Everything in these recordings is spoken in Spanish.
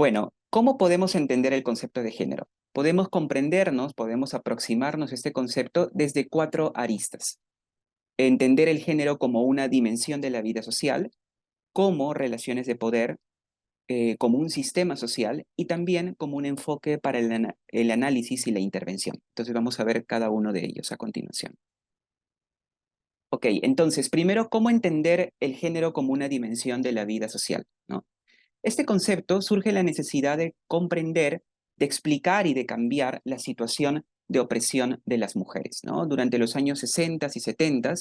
Bueno, ¿cómo podemos entender el concepto de género? Podemos comprendernos, podemos aproximarnos a este concepto desde cuatro aristas. Entender el género como una dimensión de la vida social, como relaciones de poder, como un sistema social y también como un enfoque para el análisis y la intervención. Entonces vamos a ver cada uno de ellos a continuación. Ok, entonces, primero, ¿cómo entender el género como una dimensión de la vida social? ¿No? Este concepto surge la necesidad de comprender, de explicar y de cambiar la situación de opresión de las mujeres, ¿no? Durante los años 60 y 70,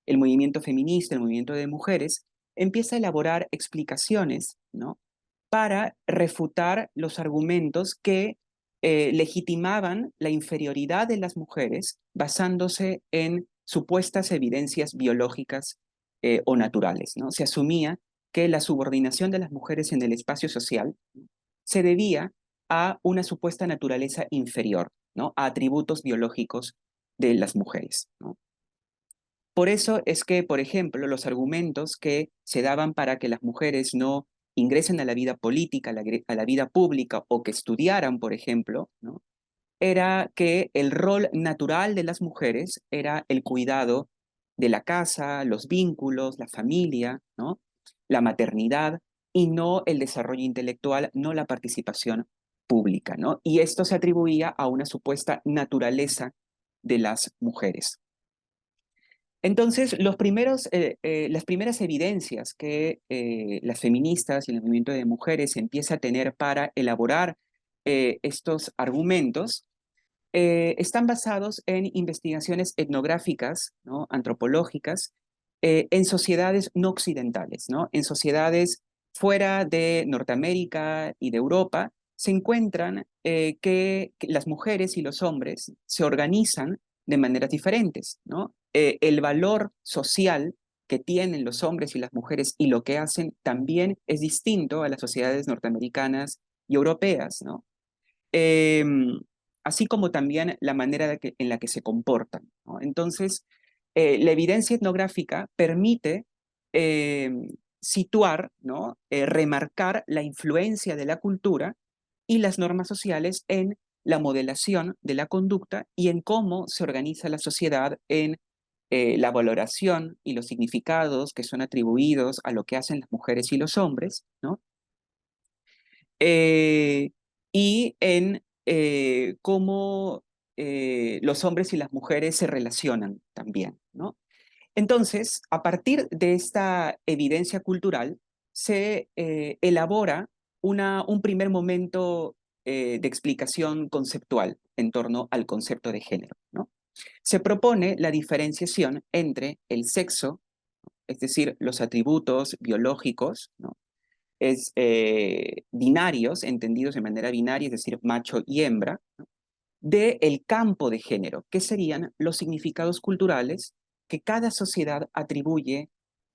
el movimiento feminista, el movimiento de mujeres, empieza a elaborar explicaciones, ¿no? Para refutar los argumentos que legitimaban la inferioridad de las mujeres basándose en supuestas evidencias biológicas o naturales, ¿no? Se asumía que la subordinación de las mujeres en el espacio social se debía a una supuesta naturaleza inferior, ¿no? A atributos biológicos de las mujeres, ¿no? Por eso es que, por ejemplo, los argumentos que se daban para que las mujeres no ingresen a la vida política, a la vida pública o que estudiaran, por ejemplo, ¿no? Era que el rol natural de las mujeres era el cuidado de la casa, los vínculos, la familia, ¿no? La maternidad y no el desarrollo intelectual, no la participación pública, ¿no? Y esto se atribuía a una supuesta naturaleza de las mujeres. Entonces, las primeras evidencias que las feministas y el movimiento de mujeres empieza a tener para elaborar estos argumentos están basados en investigaciones etnográficas, ¿no? Antropológicas, en sociedades no occidentales, ¿no? En sociedades fuera de Norteamérica y de Europa, se encuentran que las mujeres y los hombres se organizan de maneras diferentes, ¿no? El valor social que tienen los hombres y las mujeres y lo que hacen también es distinto a las sociedades norteamericanas y europeas, ¿no? Eh, Así como también la manera en la que se comportan, ¿no? Entonces, la evidencia etnográfica permite eh, situar, ¿no? Remarcar la influencia de la cultura y las normas sociales en la modelación de la conducta y en cómo se organiza la sociedad en la valoración y los significados que son atribuidos a lo que hacen las mujeres y los hombres, ¿no? Eh, y en cómo los hombres y las mujeres se relacionan también, ¿no? Entonces, a partir de esta evidencia cultural, se elabora un primer momento de explicación conceptual en torno al concepto de género, ¿no? Se propone la diferenciación entre el sexo, es decir, los atributos biológicos, ¿no? Binarios, entendidos de manera binaria, es decir, macho y hembra, ¿no? Del campo de género, que serían los significados culturales que cada sociedad atribuye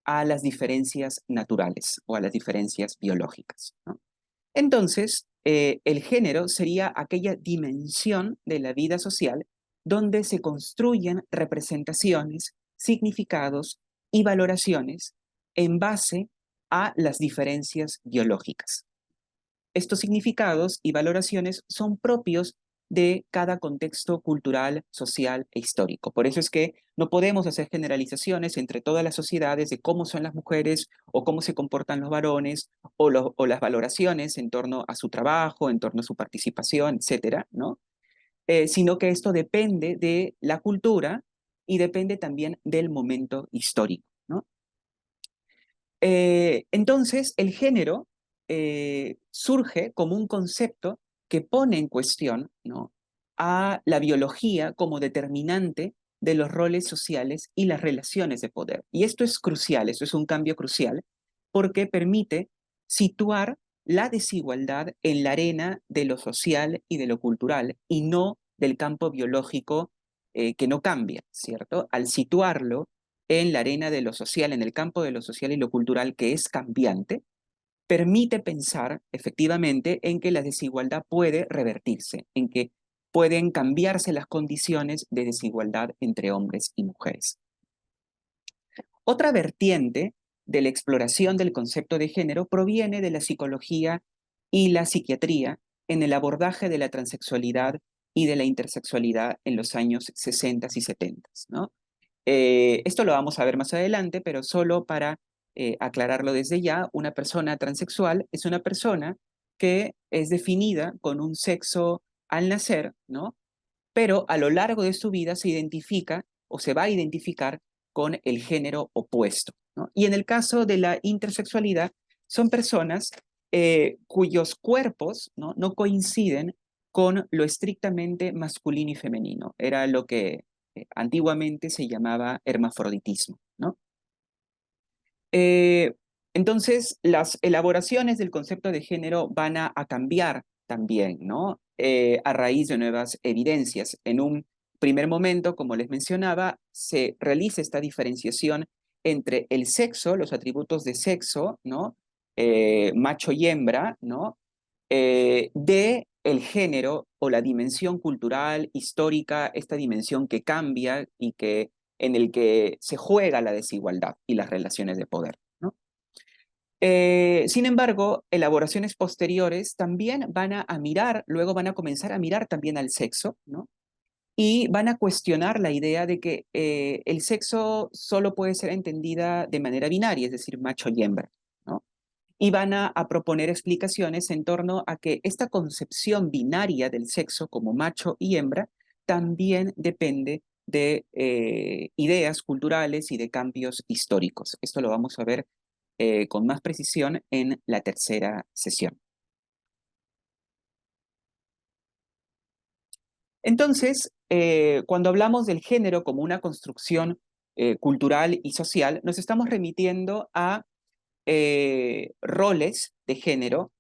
a las diferencias naturales o a las diferencias biológicas, ¿no? Entonces, el género sería aquella dimensión de la vida social donde se construyen representaciones, significados y valoraciones en base a las diferencias biológicas. Estos significados y valoraciones son propios de cada contexto cultural, social e histórico. Por eso es que no podemos hacer generalizaciones entre todas las sociedades de cómo son las mujeres o cómo se comportan los varones o las valoraciones en torno a su trabajo, en torno a su participación, etcétera, ¿no? Sino que esto depende de la cultura y depende también del momento histórico, ¿no? Entonces, el género surge como un concepto que pone en cuestión, ¿no? A la biología como determinante de los roles sociales y las relaciones de poder. Y esto es crucial, esto es un cambio crucial, porque permite situar la desigualdad en la arena de lo social y de lo cultural, y no del campo biológico que no cambia, ¿cierto? Al situarlo en la arena de lo social, en el campo de lo social y lo cultural que es cambiante, permite pensar efectivamente en que la desigualdad puede revertirse, en que pueden cambiarse las condiciones de desigualdad entre hombres y mujeres. Otra vertiente de la exploración del concepto de género proviene de la psicología y la psiquiatría en el abordaje de la transexualidad y de la intersexualidad en los años 60 y 70, ¿no? Esto lo vamos a ver más adelante, pero solo para aclararlo desde ya, una persona transexual es una persona que es definida con un sexo al nacer, ¿no? Pero a lo largo de su vida se identifica o se va a identificar con el género opuesto, ¿no? Y en el caso de la intersexualidad, son personas cuyos cuerpos, ¿no? No coinciden con lo estrictamente masculino y femenino. Era lo que antiguamente se llamaba hermafroditismo, ¿no? Eh, entonces, las elaboraciones del concepto de género van a cambiar también, ¿no? A raíz de nuevas evidencias. En un primer momento, como les mencionaba, se realiza esta diferenciación entre el sexo, los atributos de sexo, ¿no? Macho y hembra, ¿no? De el género o la dimensión cultural, histórica, esta dimensión que cambia y que en el que se juega la desigualdad y las relaciones de poder, ¿no? Sin embargo, elaboraciones posteriores también van a mirar, luego van a comenzar a mirar también al sexo, ¿no? Y van a cuestionar la idea de que el sexo solo puede ser entendida de manera binaria, es decir, macho y hembra, ¿no? Y van a proponer explicaciones en torno a que esta concepción binaria del sexo como macho y hembra también depende de ideas culturales y de cambios históricos. Esto lo vamos a ver con más precisión en la tercera sesión. Entonces, cuando hablamos del género como una construcción cultural y social, nos estamos remitiendo a roles de género,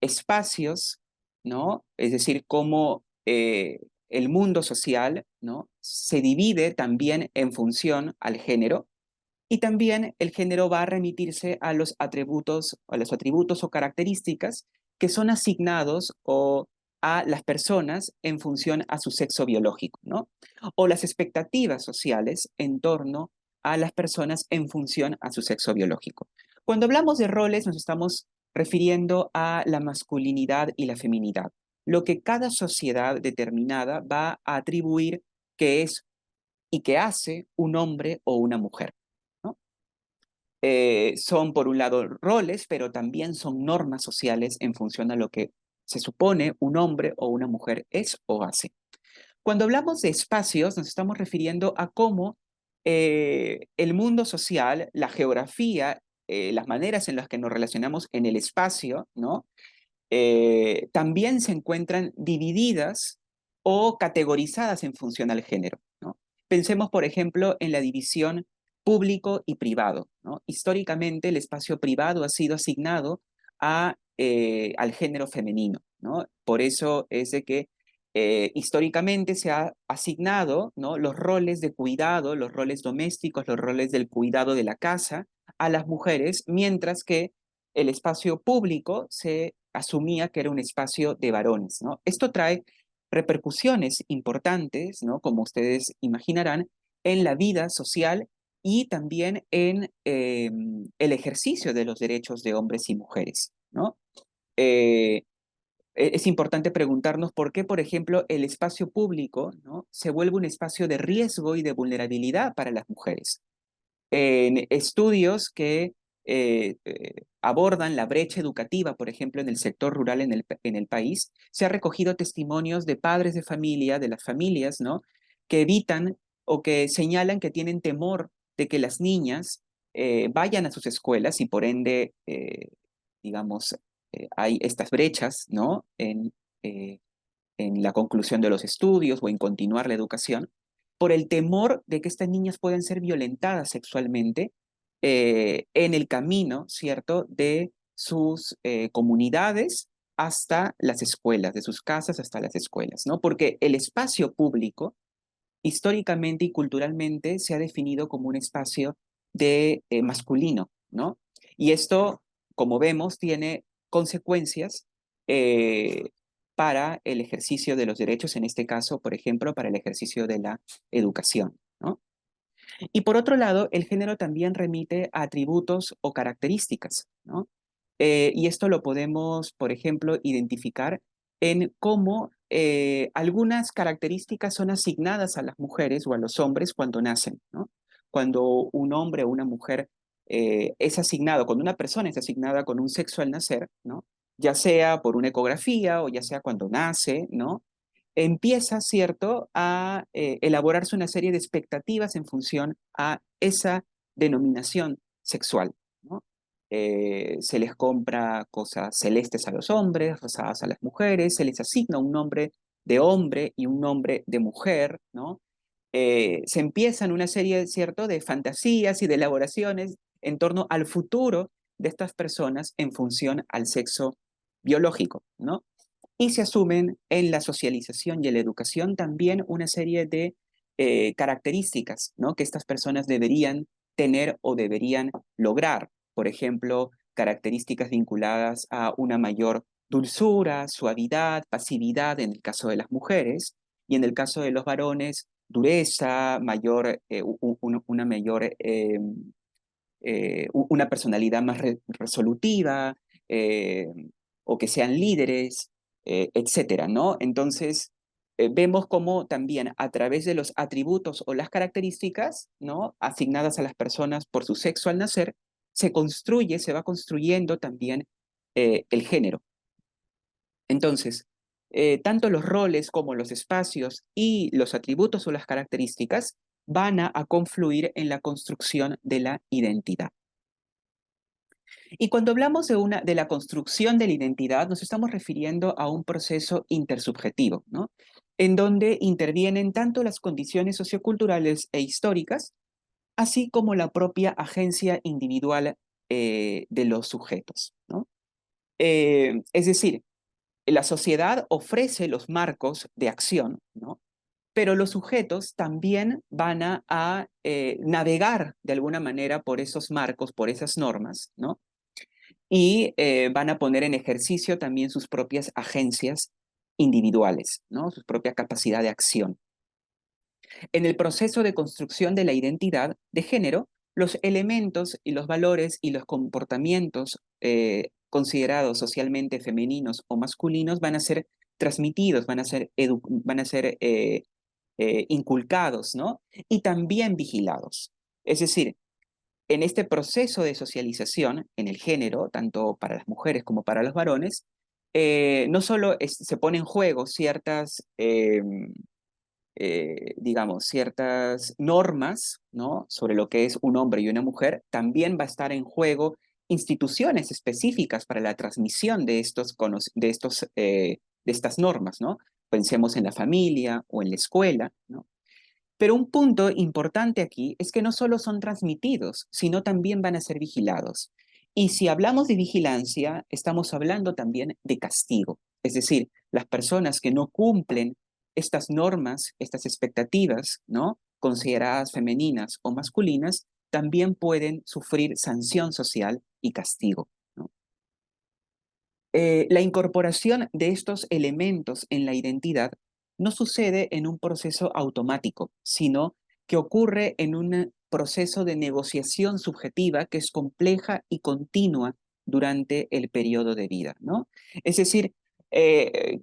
espacios, ¿no? Es decir, cómo el mundo social, ¿no? Se divide también en función al género, y también el género va a remitirse a los atributos o características que son asignados o a las personas en función a su sexo biológico, ¿no? O las expectativas sociales en torno a las personas en función a su sexo biológico. Cuando hablamos de roles, nos estamos refiriendo a la masculinidad y la feminidad, lo que cada sociedad determinada va a atribuir que es y que hace un hombre o una mujer, ¿no? Son, por un lado, roles, pero también son normas sociales en función a lo que se supone un hombre o una mujer es o hace. Cuando hablamos de espacios, nos estamos refiriendo a cómo el mundo social, la geografía, las maneras en las que nos relacionamos en el espacio, ¿no? También se encuentran divididas o categorizadas en función al género, ¿no? Pensemos, por ejemplo, en la división público y privado, ¿no? Históricamente, el espacio privado ha sido asignado al género femenino, ¿no? Por eso es de que históricamente se ha asignado, ¿no? Los roles de cuidado, los roles domésticos, los roles del cuidado de la casa a las mujeres, mientras que el espacio público se asumía que era un espacio de varones, ¿no? Esto trae repercusiones importantes, ¿no? Como ustedes imaginarán, en la vida social y también en el ejercicio de los derechos de hombres y mujeres, ¿no? Eh, es importante preguntarnos por qué, por ejemplo, el espacio público, ¿no? Se vuelve un espacio de riesgo y de vulnerabilidad para las mujeres. En estudios que abordan la brecha educativa, por ejemplo, en el sector rural en el país, se ha recogido testimonios de padres de familia, de las familias, ¿no? Que evitan o que señalan que tienen temor de que las niñas vayan a sus escuelas y por ende, digamos, hay estas brechas, ¿no? En la conclusión de los estudios o en continuar la educación, por el temor de que estas niñas puedan ser violentadas sexualmente en el camino, ¿cierto?, de sus comunidades hasta las escuelas, de sus casas hasta las escuelas, ¿no? Porque el espacio público, históricamente y culturalmente, se ha definido como un espacio de masculino, ¿no? Y esto, como vemos, tiene consecuencias eh, para el ejercicio de los derechos, en este caso, por ejemplo, para el ejercicio de la educación, ¿no? Y por otro lado, el género también remite a atributos o características, ¿no? Y esto lo podemos, por ejemplo, identificar en cómo algunas características son asignadas a las mujeres o a los hombres cuando nacen, ¿no? Cuando un hombre o una mujer es asignado, cuando una persona es asignada con un sexo al nacer, ¿no? Ya sea por una ecografía o ya sea cuando nace, ¿no? Empieza, ¿cierto?, a elaborarse una serie de expectativas en función a esa denominación sexual, ¿no? Se les compra cosas celestes a los hombres, rosadas a las mujeres, se les asigna un nombre de hombre y un nombre de mujer, ¿no? Se empiezan una serie, ¿cierto?, de fantasías y de elaboraciones en torno al futuro de estas personas en función al sexo biológico, ¿no? Y se asumen en la socialización y en la educación también una serie de características, ¿no?, que estas personas deberían tener o deberían lograr. Por ejemplo, características vinculadas a una mayor dulzura, suavidad, pasividad en el caso de las mujeres, y en el caso de los varones, dureza, mayor, una mayor, una personalidad más resolutiva, eh, o que sean líderes, etcétera, ¿no? Entonces, vemos cómo también a través de los atributos o las características, ¿no?, asignadas a las personas por su sexo al nacer, se va construyendo también el género. Entonces, tanto los roles como los espacios y los atributos o las características van a confluir en la construcción de la identidad. Y cuando hablamos de la construcción de la identidad, nos estamos refiriendo a un proceso intersubjetivo, ¿no?, en donde intervienen tanto las condiciones socioculturales e históricas, así como la propia agencia individual de los sujetos, ¿no? Es decir, la sociedad ofrece los marcos de acción, ¿no?, pero los sujetos también van a navegar de alguna manera por esos marcos, por esas normas, ¿no? Y van a poner en ejercicio también sus propias agencias individuales, ¿no?, su propia capacidad de acción. En el proceso de construcción de la identidad de género, los elementos y los valores y los comportamientos considerados socialmente femeninos o masculinos van a ser transmitidos, van a ser inculcados, ¿no? Y también vigilados. Es decir, en este proceso de socialización en el género, tanto para las mujeres como para los varones, no solo se ponen en juego digamos, ciertas normas, ¿no?, sobre lo que es un hombre y una mujer, también va a estar en juego instituciones específicas para la transmisión de estas normas, ¿no? Pensemos en la familia o en la escuela, ¿no? Pero un punto importante aquí es que no solo son transmitidos, sino también van a ser vigilados. Y si hablamos de vigilancia, estamos hablando también de castigo. Es decir, las personas que no cumplen estas normas, estas expectativas, ¿no?, consideradas femeninas o masculinas, también pueden sufrir sanción social y castigo, ¿no? La incorporación de estos elementos en la identidad no sucede en un proceso automático, sino que ocurre en un proceso de negociación subjetiva que es compleja y continua durante el periodo de vida, ¿no? Es decir,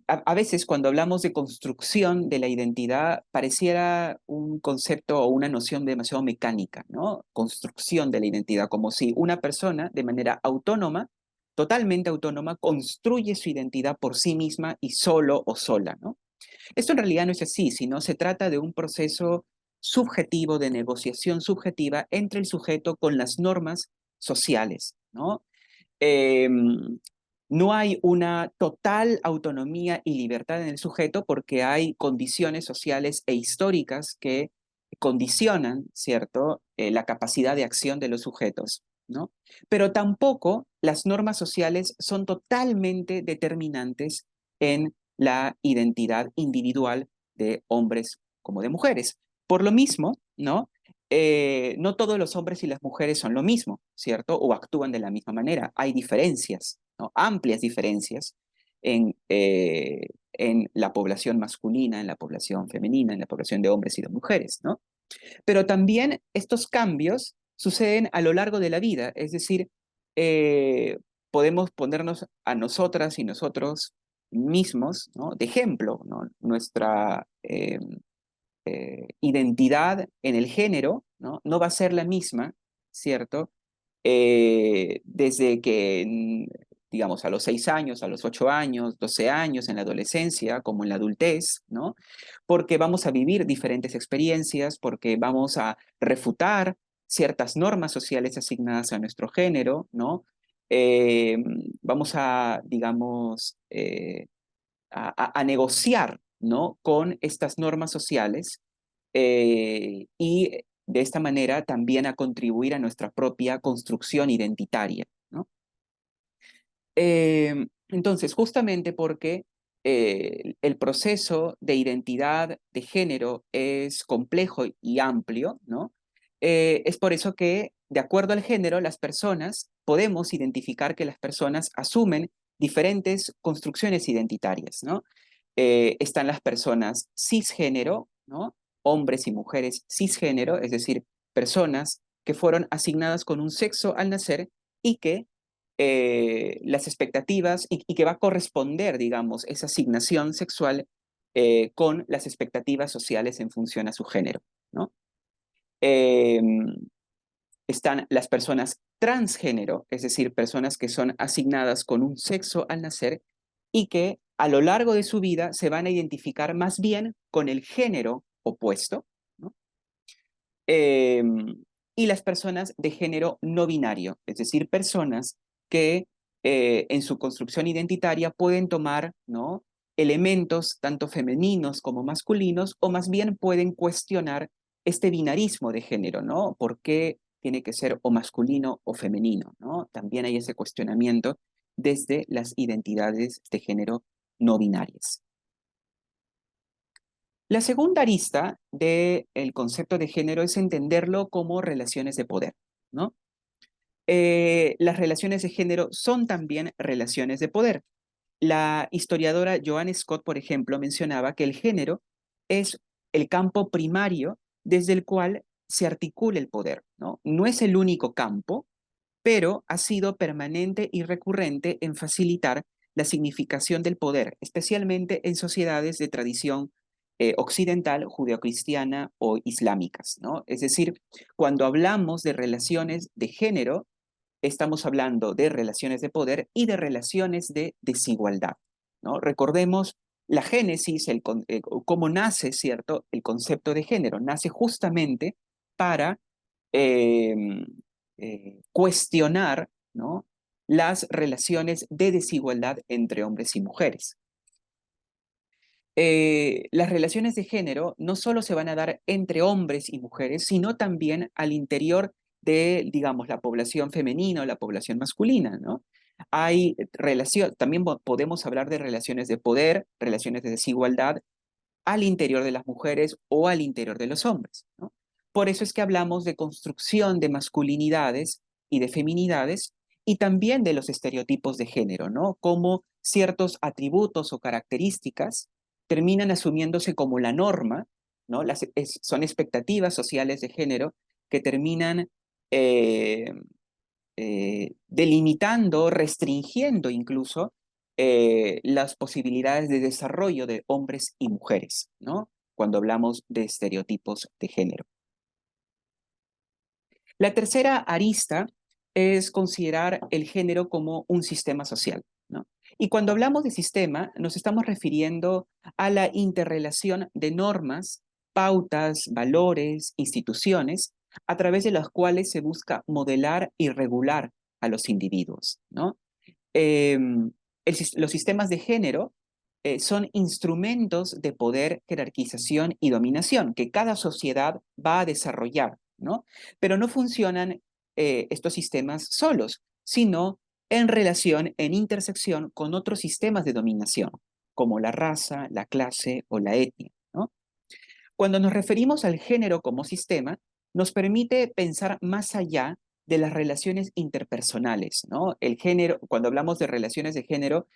a veces cuando hablamos de construcción de la identidad pareciera un concepto o una noción demasiado mecánica, ¿no? Construcción de la identidad, como si una persona de manera autónoma, totalmente autónoma, construye su identidad por sí misma y solo o sola, ¿no? Esto en realidad no es así, sino se trata de un proceso subjetivo, de negociación subjetiva entre el sujeto con las normas sociales, ¿no? No hay una total autonomía y libertad en el sujeto porque hay condiciones sociales e históricas que condicionan, ¿cierto?, la capacidad de acción de los sujetos, ¿no? Pero tampoco las normas sociales son totalmente determinantes en la identidad individual de hombres como de mujeres. Por lo mismo, ¿no? No todos los hombres y las mujeres son lo mismo, ¿cierto? O actúan de la misma manera. Hay diferencias, ¿no?, amplias diferencias en la población masculina, en la población femenina, en la población de hombres y de mujeres, ¿no? Pero también estos cambios suceden a lo largo de la vida, es decir, eh, podemos ponernos a nosotras y nosotros mismos, ¿no? De ejemplo, ¿no? Nuestra identidad en el género, ¿no? No va a ser la misma, ¿cierto? Desde que, digamos, a los 6 años, a los 8 años, 12 años, en la adolescencia, como en la adultez, ¿no? Porque vamos a vivir diferentes experiencias, porque vamos a refutar ciertas normas sociales asignadas a nuestro género, ¿no? Eh, Vamos a, digamos, a negociar, ¿no? Con estas normas sociales y de esta manera también a contribuir a nuestra propia construcción identitaria, ¿no? Entonces, justamente porque el proceso de identidad de género es complejo y amplio, ¿no? Es por eso que, de acuerdo al género, las personas podemos identificar que las personas asumen diferentes construcciones identitarias, ¿no? Están las personas cisgénero, ¿no? Hombres y mujeres cisgénero, es decir, personas que fueron asignadas con un sexo al nacer y que las expectativas y que va a corresponder, digamos, esa asignación sexual con las expectativas sociales en función a su género, ¿no? Eh, Están las personas transgénero, es decir, personas que son asignadas con un sexo al nacer y que a lo largo de su vida se van a identificar más bien con el género opuesto, ¿no? Eh, y las personas de género no binario, es decir, personas que en su construcción identitaria pueden tomar, ¿no? Elementos tanto femeninos como masculinos, o más bien pueden cuestionar este binarismo de género, ¿no? ¿Por qué tiene que ser o masculino o femenino, ¿no? También hay ese cuestionamiento desde las identidades de género no binarias. La segunda arista del concepto de género es entenderlo como relaciones de poder, ¿no? Las relaciones de género son también relaciones de poder. La historiadora Joanne Scott, por ejemplo, mencionaba que el género es el campo primario desde el cual se articula el poder, ¿no? No es el único campo, pero ha sido permanente y recurrente en facilitar la significación del poder, especialmente en sociedades de tradición occidental, judeocristiana o islámicas, ¿no? Es decir, cuando hablamos de relaciones de género, estamos hablando de relaciones de poder y de relaciones de desigualdad, ¿no? Recordemos la génesis, cómo nace, ¿cierto? El concepto de género nace justamente para eh, cuestionar, ¿no? Las relaciones de desigualdad entre hombres y mujeres. Las relaciones de género no solo se van a dar entre hombres y mujeres, sino también al interior de, digamos, la población femenina o la población masculina, ¿no? Hay relación, también podemos hablar de relaciones de poder, relaciones de desigualdad al interior de las mujeres o al interior de los hombres, ¿no? Por eso es que hablamos de construcción de masculinidades y de feminidades y también de los estereotipos de género, ¿no? Como ciertos atributos o características terminan asumiéndose como la norma, ¿no? Son expectativas sociales de género que terminan eh, delimitando, restringiendo incluso las posibilidades de desarrollo de hombres y mujeres, ¿no? Cuando hablamos de estereotipos de género. La tercera arista es considerar el género como un sistema social, ¿no? Y cuando hablamos de sistema, nos estamos refiriendo a la interrelación de normas, pautas, valores, instituciones, a través de las cuales se busca modelar y regular a los individuos, ¿no? Los sistemas de género son instrumentos de poder, jerarquización y dominación que cada sociedad va a desarrollar, ¿no? Pero no funcionan estos sistemas solos, sino en relación, en intersección con otros sistemas de dominación, como la raza, la clase o la etnia, ¿no? Cuando nos referimos al género como sistema, nos permite pensar más allá de las relaciones interpersonales, ¿no? El género, cuando hablamos de relaciones de género,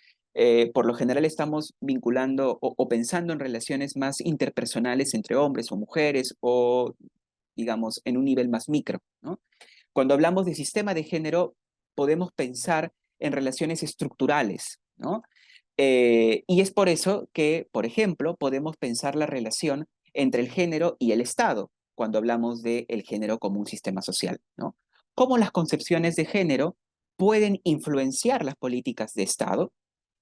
por lo general estamos vinculando o pensando en relaciones más interpersonales entre hombres o mujeres o, digamos, en un nivel más micro, ¿no? Cuando hablamos de sistema de género, podemos pensar en relaciones estructurales, ¿no? Y es por eso que, por ejemplo, podemos pensar la relación entre el género y el Estado, cuando hablamos del género como un sistema social, ¿no? Cómo las concepciones de género pueden influenciar las políticas de Estado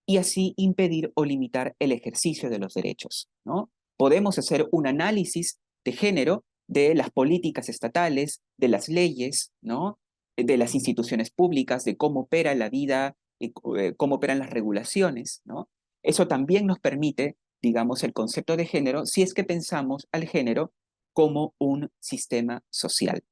y así impedir o limitar el ejercicio de los derechos, ¿no? Podemos hacer un análisis de género de las políticas estatales, de las leyes, ¿no? De las instituciones públicas, de cómo opera la vida, cómo operan las regulaciones, ¿no? Eso también nos permite, digamos, el concepto de género si es que pensamos al género como un sistema social.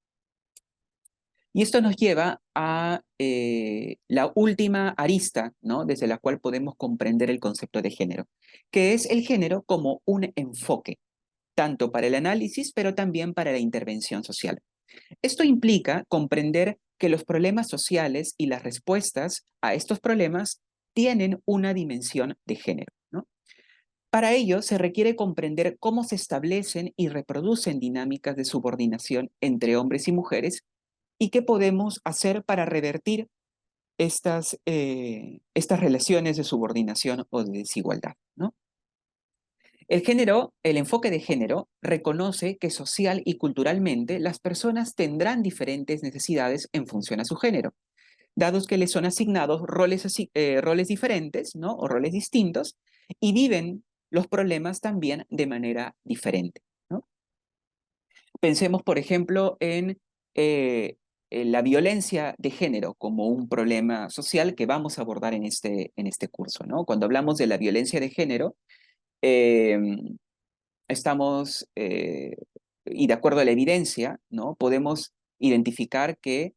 Y esto nos lleva a la última arista, ¿no? Desde la cual podemos comprender el concepto de género, que es el género como un enfoque, tanto para el análisis, pero también para la intervención social. Esto implica comprender que los problemas sociales y las respuestas a estos problemas tienen una dimensión de género, ¿no? Para ello, se requiere comprender cómo se establecen y reproducen dinámicas de subordinación entre hombres y mujeres y qué podemos hacer para revertir estas relaciones de subordinación o de desigualdad, ¿no? El enfoque de género reconoce que social y culturalmente las personas tendrán diferentes necesidades en función a su género, dados que les son asignados roles diferentes, ¿no? O roles distintos, y viven los problemas también de manera diferente, ¿no? Pensemos, por ejemplo, en la violencia de género como un problema social que vamos a abordar en este curso, ¿no? Cuando hablamos de la violencia de género, eh, estamos, y de acuerdo a la evidencia, ¿no? Podemos identificar que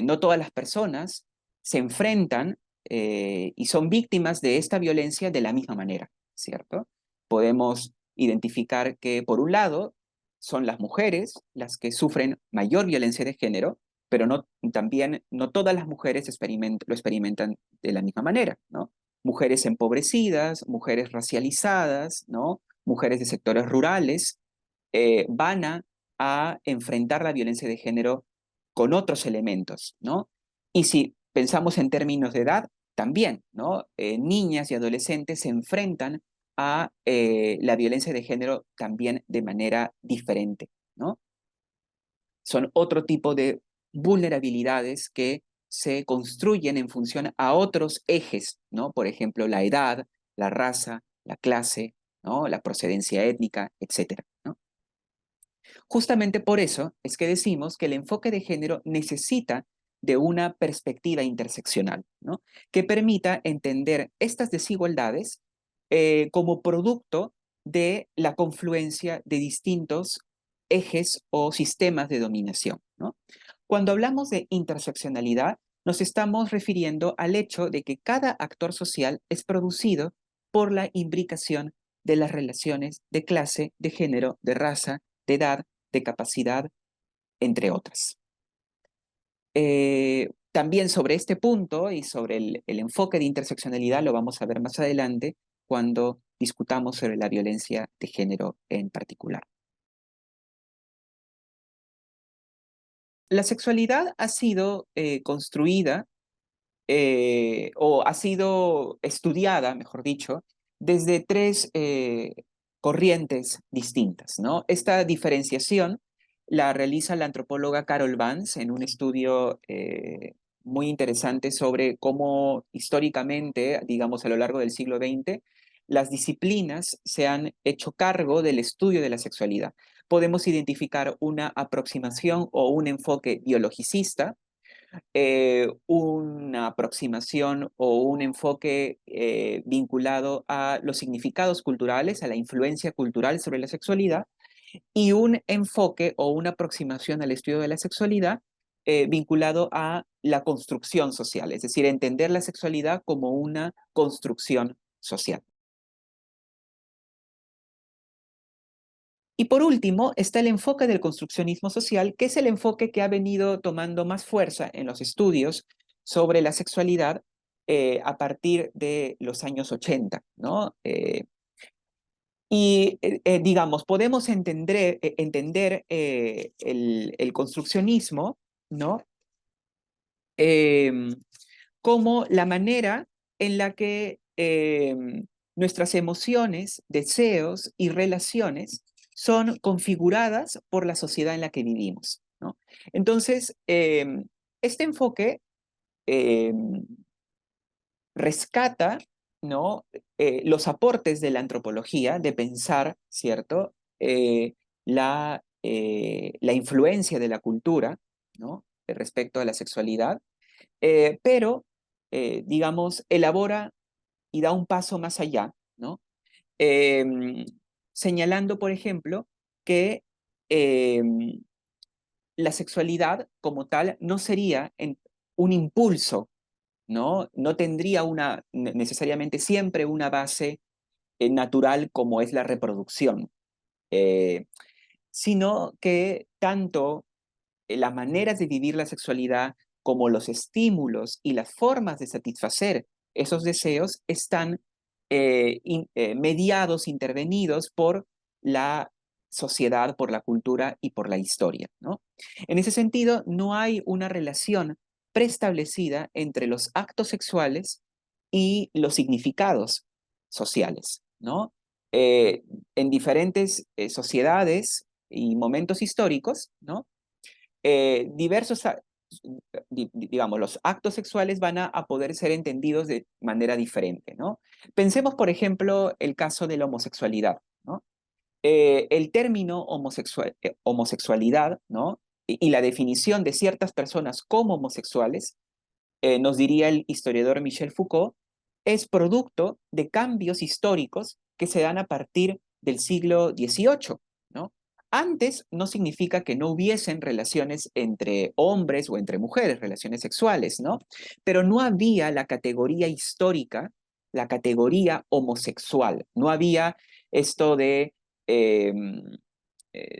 no todas las personas se enfrentan y son víctimas de esta violencia de la misma manera, ¿cierto? Podemos identificar que, por un lado, son las mujeres las que sufren mayor violencia de género, pero también no todas las mujeres lo experimentan de la misma manera, ¿no? Mujeres empobrecidas, mujeres racializadas, ¿no? Mujeres de sectores rurales, van a enfrentar la violencia de género con otros elementos, ¿no? Y si pensamos en términos de edad, también, ¿no? Niñas y adolescentes se enfrentan a la violencia de género también de manera diferente, ¿no? Son otro tipo de vulnerabilidades que se construyen en función a otros ejes, ¿no? Por ejemplo, la edad, la raza, la clase, ¿no? La procedencia étnica, etcétera, ¿no? Justamente por eso es que decimos que el enfoque de género necesita de una perspectiva interseccional, ¿no? Que permita entender estas desigualdades como producto de la confluencia de distintos ejes o sistemas de dominación, ¿no? Cuando hablamos de interseccionalidad, nos estamos refiriendo al hecho de que cada actor social es producido por la imbricación de las relaciones de clase, de género, de raza, de edad, de capacidad, entre otras. También sobre este punto y sobre el enfoque de interseccionalidad lo vamos a ver más adelante cuando discutamos sobre la violencia de género en particular. La sexualidad ha sido construida o ha sido estudiada, mejor dicho, desde tres corrientes distintas, ¿no? Esta diferenciación la realiza la antropóloga Carol Vance en un estudio muy interesante sobre cómo históricamente, digamos a lo largo del siglo XX, las disciplinas se han hecho cargo del estudio de la sexualidad. Podemos identificar una aproximación o un enfoque biologicista, una aproximación o un enfoque vinculado a los significados culturales, a la influencia cultural sobre la sexualidad, y un enfoque o una aproximación al estudio de la sexualidad vinculado a la construcción social, es decir, entender la sexualidad como una construcción social. Y por último, está el enfoque del construccionismo social, que es el enfoque que ha venido tomando más fuerza en los estudios sobre la sexualidad a partir de los años 80, ¿no? Digamos, podemos entender el construccionismo, ¿no? Em, como la manera en la que nuestras emociones, deseos y relaciones son configuradas por la sociedad en la que vivimos, ¿no? Entonces, este enfoque eh, rescata, ¿no? Los aportes de la antropología, de pensar, ¿cierto? La influencia de la cultura, ¿no? Respecto a la sexualidad, pero, digamos, elabora y da un paso más allá, ¿no? Em, Señalando, por ejemplo, que la sexualidad como tal no sería un impulso, ¿no? No tendría necesariamente siempre una base natural como es la reproducción, eh, sino que tanto las maneras de vivir la sexualidad como los estímulos y las formas de satisfacer esos deseos están mediados, intervenidos por la sociedad, por la cultura y por la historia, ¿no? En ese sentido, no hay una relación preestablecida entre los actos sexuales y los significados sociales, ¿no? Eh, en diferentes sociedades y momentos históricos, ¿no? Diversos, digamos, los actos sexuales van a poder ser entendidos de manera diferente, ¿no? Pensemos, por ejemplo, el caso de la homosexualidad, ¿no? El término homosexualidad, ¿no? Y la definición de ciertas personas como homosexuales, nos diría el historiador Michel Foucault, es producto de cambios históricos que se dan a partir del siglo XVIII, ¿no? Antes no significa que no hubiesen relaciones entre hombres o entre mujeres, relaciones sexuales, ¿no? Pero no había la categoría histórica, la categoría homosexual. No había esto de eh,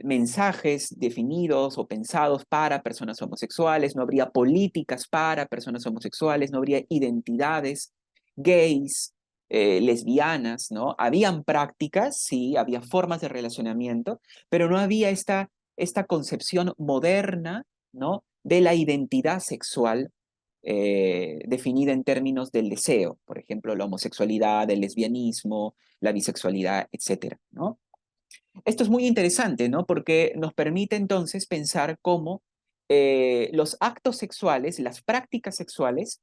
mensajes definidos o pensados para personas homosexuales, no habría políticas para personas homosexuales, no habría identidades gays, lesbianas, ¿no? Habían prácticas, sí, había formas de relacionamiento, pero no había esta concepción moderna, ¿no? De la identidad sexual definida en términos del deseo, por ejemplo, la homosexualidad, el lesbianismo, la bisexualidad, etcétera, ¿no? Esto es muy interesante, ¿no? Porque nos permite entonces pensar cómo los actos sexuales, las prácticas sexuales,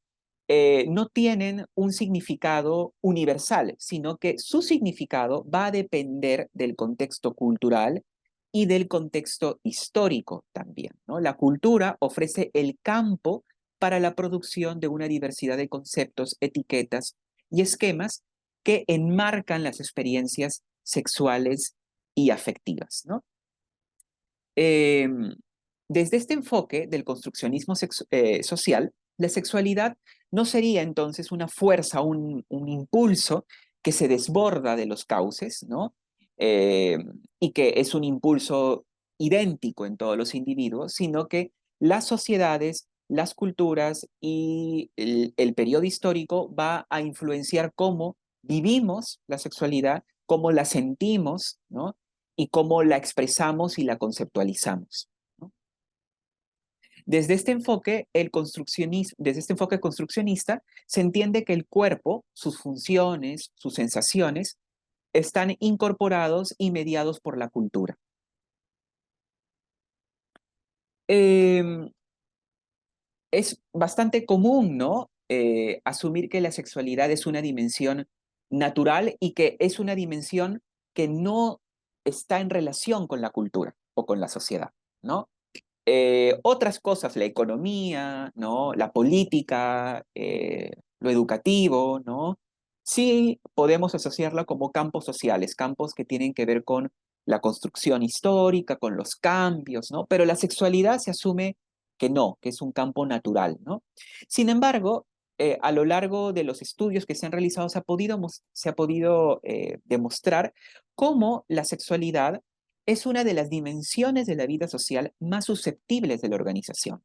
no tienen un significado universal, sino que su significado va a depender del contexto cultural y del contexto histórico también, ¿no? La cultura ofrece el campo para la producción de una diversidad de conceptos, etiquetas y esquemas que enmarcan las experiencias sexuales y afectivas, ¿no? Eh, Desde este enfoque del construccionismo social, la sexualidad no sería entonces una fuerza, un impulso que se desborda de los cauces, ¿no? Eh, y que es un impulso idéntico en todos los individuos, sino que las sociedades, las culturas y el periodo histórico va a influenciar cómo vivimos la sexualidad, cómo la sentimos, ¿no? Y cómo la expresamos y la conceptualizamos, ¿no? Desde este enfoque construccionista, se entiende que el cuerpo, sus funciones, sus sensaciones, están incorporados y mediados por la cultura. Eh, es bastante común, ¿no? Asumir que la sexualidad es una dimensión natural y que es una dimensión que no está en relación con la cultura o con la sociedad, ¿no? Otras cosas, la economía, ¿no? La política, lo educativo, ¿no? Sí podemos asociarla como campos sociales, campos que tienen que ver con la construcción histórica, con los cambios, ¿no? Pero la sexualidad se asume que no, que es un campo natural, ¿no? Sin embargo, a lo largo de los estudios que se han realizado, se ha podido demostrar cómo la sexualidad es una de las dimensiones de la vida social más susceptibles de organización,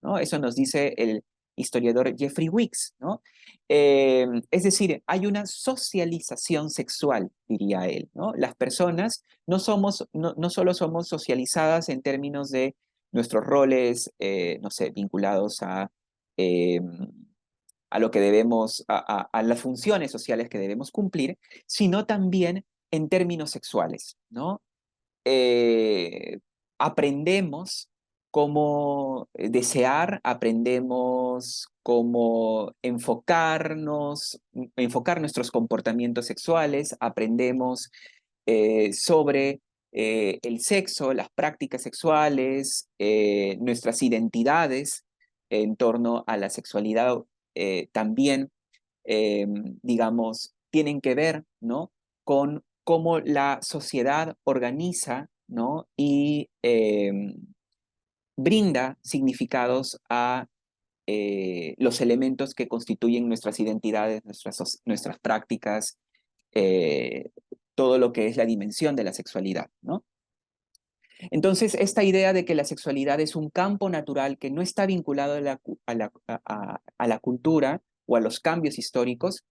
¿no? Eso nos dice el historiador Jeffrey Weeks, ¿no? Es decir, hay una socialización sexual, diría él, ¿no? Las personas no solo somos socializadas en términos de nuestros roles, no sé, vinculados a a lo que debemos, a las funciones sociales que debemos cumplir, sino también en términos sexuales, ¿no? eh, Aprendemos cómo desear, aprendemos cómo enfocar nuestros comportamientos sexuales, aprendemos sobre el sexo, las prácticas sexuales, nuestras identidades en torno a la sexualidad también eh, digamos, tienen que ver, ¿no? Con cómo la sociedad organiza, ¿no? Y brinda significados a los elementos que constituyen nuestras identidades, nuestras prácticas, eh, todo lo que es la dimensión de la sexualidad, ¿no? Entonces, esta idea de que la sexualidad es un campo natural que no está vinculado a la cultura o a los cambios históricos,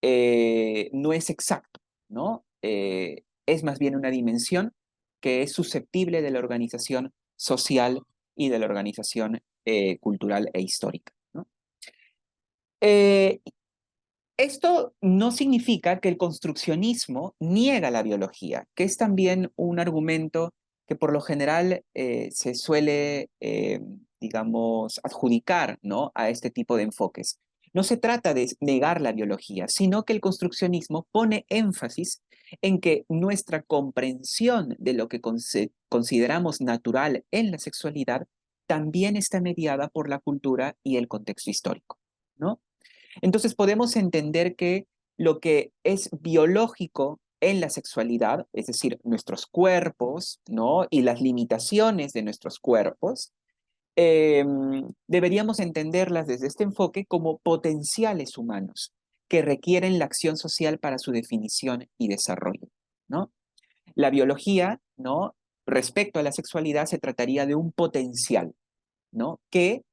no es exacto, ¿no? Es más bien una dimensión que es susceptible de la organización social y de la organización cultural e histórica, ¿no? Eh, Esto no significa que el construccionismo niega la biología, que es también un argumento que por lo general se suele, digamos, adjudicar, ¿no? A este tipo de enfoques. No se trata de negar la biología, sino que el construccionismo pone énfasis en que nuestra comprensión de lo que consideramos natural en la sexualidad también está mediada por la cultura y el contexto histórico, ¿no? Entonces podemos entender que lo que es biológico en la sexualidad, es decir, nuestros cuerpos, ¿no? Y las limitaciones de nuestros cuerpos, eh, deberíamos entenderlas desde este enfoque como potenciales humanos que requieren la acción social para su definición y desarrollo, ¿no? La biología, ¿no? Respecto a la sexualidad se trataría de un potencial, ¿no? Que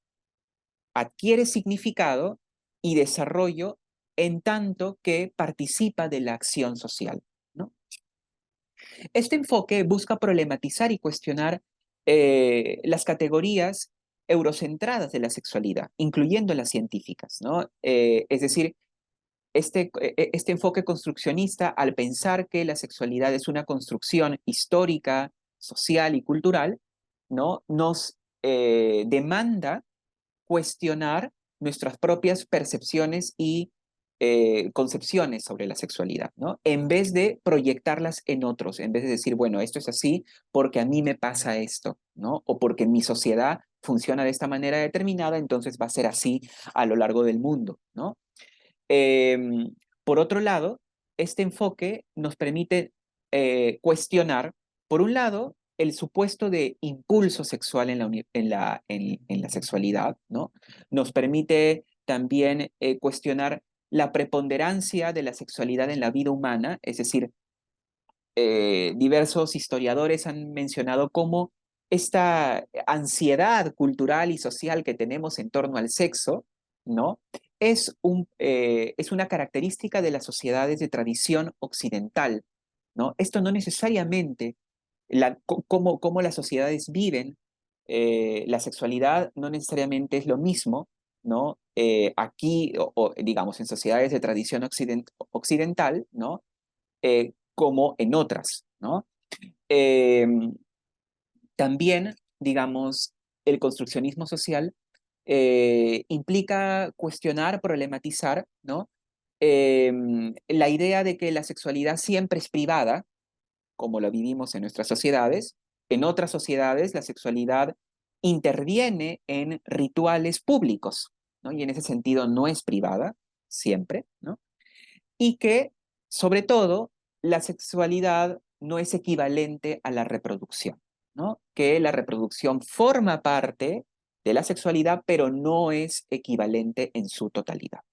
adquiere significado y desarrollo en tanto que participa de la acción social, ¿no? Este enfoque busca problematizar y cuestionar las categorías eurocentradas de la sexualidad, incluyendo las científicas, ¿no? Es decir, este enfoque construccionista, al pensar que la sexualidad es una construcción histórica, social y cultural, ¿no? Nos demanda cuestionar nuestras propias percepciones y concepciones sobre la sexualidad, ¿no? En vez de proyectarlas en otros, en vez de decir, bueno, esto es así porque a mí me pasa esto, ¿no? O porque mi sociedad funciona de esta manera determinada, entonces va a ser así a lo largo del mundo, ¿no? Em, por otro lado, este enfoque nos permite cuestionar, por un lado, el supuesto de impulso sexual en la sexualidad, ¿no? Nos permite también cuestionar la preponderancia de la sexualidad en la vida humana, es decir, diversos historiadores han mencionado cómo esta ansiedad cultural y social que tenemos en torno al sexo, ¿no? Es una característica de las sociedades de tradición occidental, ¿no? Esto no necesariamente, cómo las sociedades viven la sexualidad no necesariamente es lo mismo, ¿no? Aquí, digamos, en sociedades de tradición occidental, ¿no? Como en otras, ¿no? Eh, También, digamos, el construccionismo social implica cuestionar, problematizar, ¿no? Eh, la idea de que la sexualidad siempre es privada, como lo vivimos en nuestras sociedades. En otras sociedades, la sexualidad interviene en rituales públicos, ¿no? Y en ese sentido no es privada, siempre, ¿no? Y que, sobre todo, la sexualidad no es equivalente a la reproducción, ¿no? Que la reproducción forma parte de la sexualidad, pero no es equivalente en su totalidad.